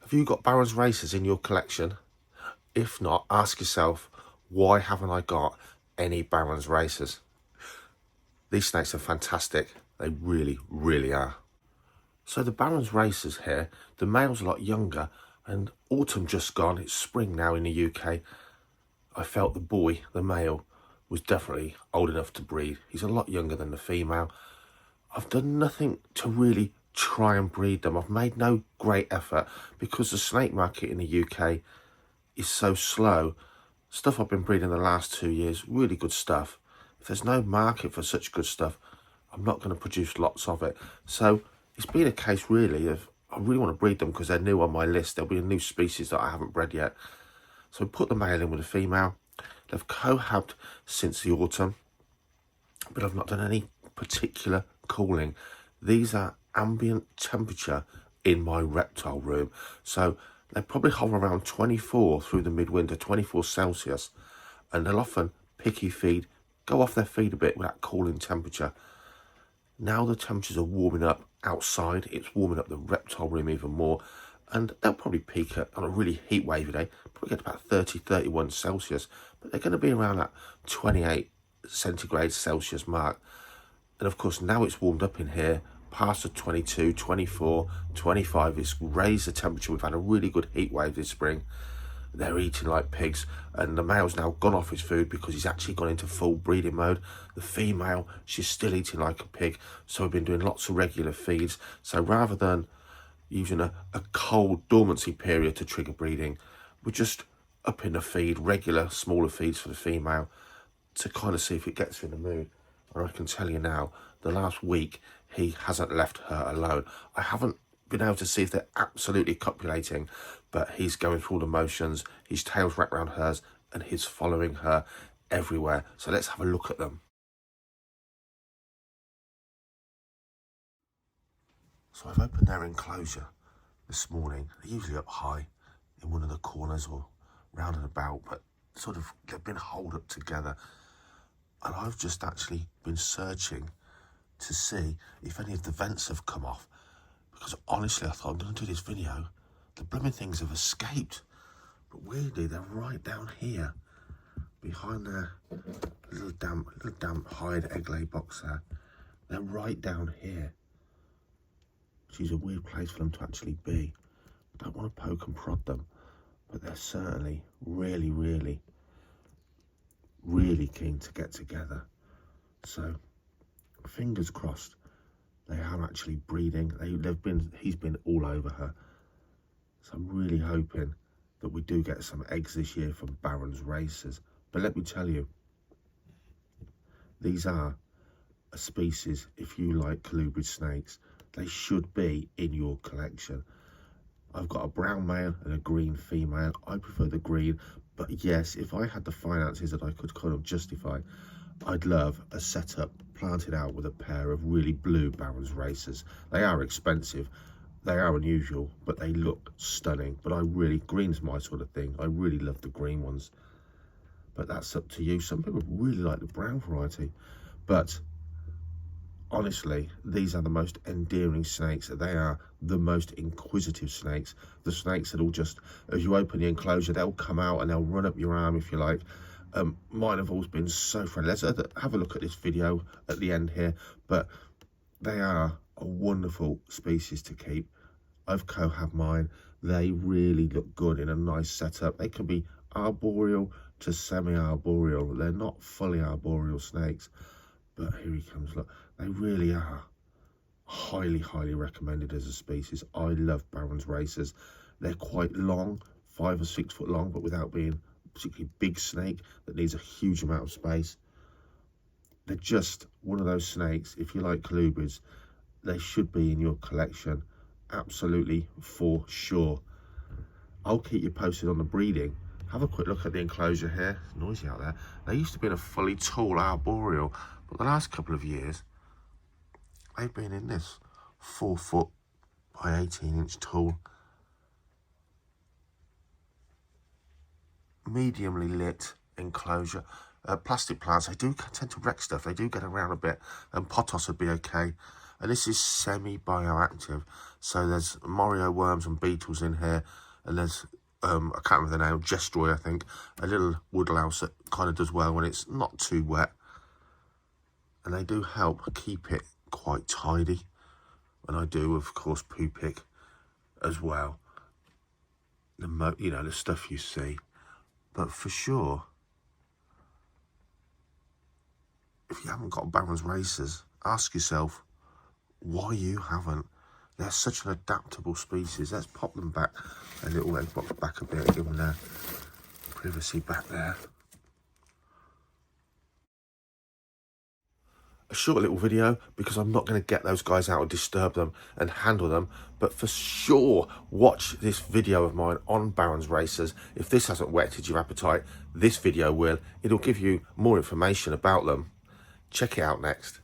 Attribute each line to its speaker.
Speaker 1: Have you got Baron's racers in your collection? If not, ask yourself, why haven't I got any Baron's racers? These snakes are fantastic. They really, really are. So the Baron's racers here, the male's a lot younger, and autumn just gone, it's spring now in the UK. I felt the boy, the male, was definitely old enough to breed. He's a lot younger than the female. I've done nothing to really try and breed them. I've made no great effort because the snake market in the UK is so slow. Stuff I've been breeding the last 2 years, really good stuff. If there's no market for such good stuff, I'm not going to produce lots of it. So it's been a case really of, I really want to breed them because they're new on my list. There'll be a new species that I haven't bred yet. So I put the male in with the female. They've cohabbed since the autumn, but I've not done any particular cooling. These are ambient temperature in my reptile room. So they probably hover around 24 through the midwinter, 24 Celsius. And they'll often picky feed, go off their feed a bit with that cooling temperature. Now the temperatures are warming up outside. It's warming up the reptile room even more. And they'll probably peak on a really heat wavy day, probably get about 30, 31 Celsius. But they're going to be around that 28 centigrade Celsius mark. And of course, now it's warmed up in here, past the 22, 24, 25. It's raised the temperature. We've had a really good heat wave this spring. They're eating like pigs, and the male's now gone off his food because he's actually gone into full breeding mode. The female, she's still eating like a pig, so we've been doing lots of regular feeds. So rather than using a cold dormancy period to trigger breeding, we're just upping the feed, regular smaller feeds for the female to kind of see if it gets her in the mood. And I can tell you now, the last week, he hasn't left her alone. I haven't been able to see if they're absolutely copulating, but he's going through all the motions, his tail's wrapped around hers, and he's following her everywhere. So let's have a look at them. So I've opened their enclosure this morning. They're usually up high in one of the corners or round and about, but sort of they've been holed up together. And I've just actually been searching to see if any of the vents have come off. Because honestly, I thought I'm going to do this video. The blooming things have escaped. But weirdly, they're right down here. Behind their little damp hide egg lay box there. They're right down here. Which is a weird place for them to actually be. I don't want to poke and prod them. But they're certainly really, really, really keen to get together. So, fingers crossed, they are actually breeding. He's been all over her. So I'm really hoping that we do get some eggs this year from Baron's racers. But let me tell you, these are a species, if you like colubrid snakes, they should be in your collection. I've got a brown male and a green female. I prefer the green, but yes, if I had the finances that I could kind of justify, I'd love a setup planted out with a pair of really blue Baron's racers. They are expensive, they are unusual, but they look stunning. But green's my sort of thing. I really love the green ones. But that's up to you. Some people really like the brown variety. But honestly, these are the most endearing snakes. They are the most inquisitive snakes. The snakes that will just, as you open the enclosure, they'll come out and they'll run up your arm if you like. Mine have always been so friendly. Let's have a look at this video at the end here. But they are a wonderful species to keep. I've cohabbed mine. They really look good in a nice setup. They can be arboreal to semi-arboreal. They're not fully arboreal snakes. But here he comes, look. They really are highly, highly recommended as a species. I love Baron's racers. They're quite long, 5 or 6 foot long, but without being particularly big snake that needs a huge amount of space. They're just one of those snakes, if you like colubrids, they should be in your collection, absolutely for sure. I'll keep you posted on the breeding. Have a quick look at the enclosure here. It's noisy out there. They used to be in a fully tall arboreal, but the last couple of years they've been in this 4 foot by 18-inch tall, mediumly lit enclosure. Plastic plants, they do tend to wreck stuff. They do get around a bit, and potos would be okay. And this is semi-bioactive, So there's Morio worms and beetles in here, and there's I can't remember the name, Gestroy, I think, a little woodlouse that kind of does well when it's not too wet. And they do help keep it quite tidy. And I do, of course, poo pick as well. You know, the stuff you see. But for sure, if you haven't got Baron's racers, ask yourself why you haven't. They're such an adaptable species. Let's pop them back a little egg box back a bit, give them their privacy back there. A short little video because I'm not going to get those guys out and disturb them and handle them, but for sure watch this video of mine on Baron's racers. If this hasn't whetted your appetite, this video will. It'll give you more information about them. Check it out next.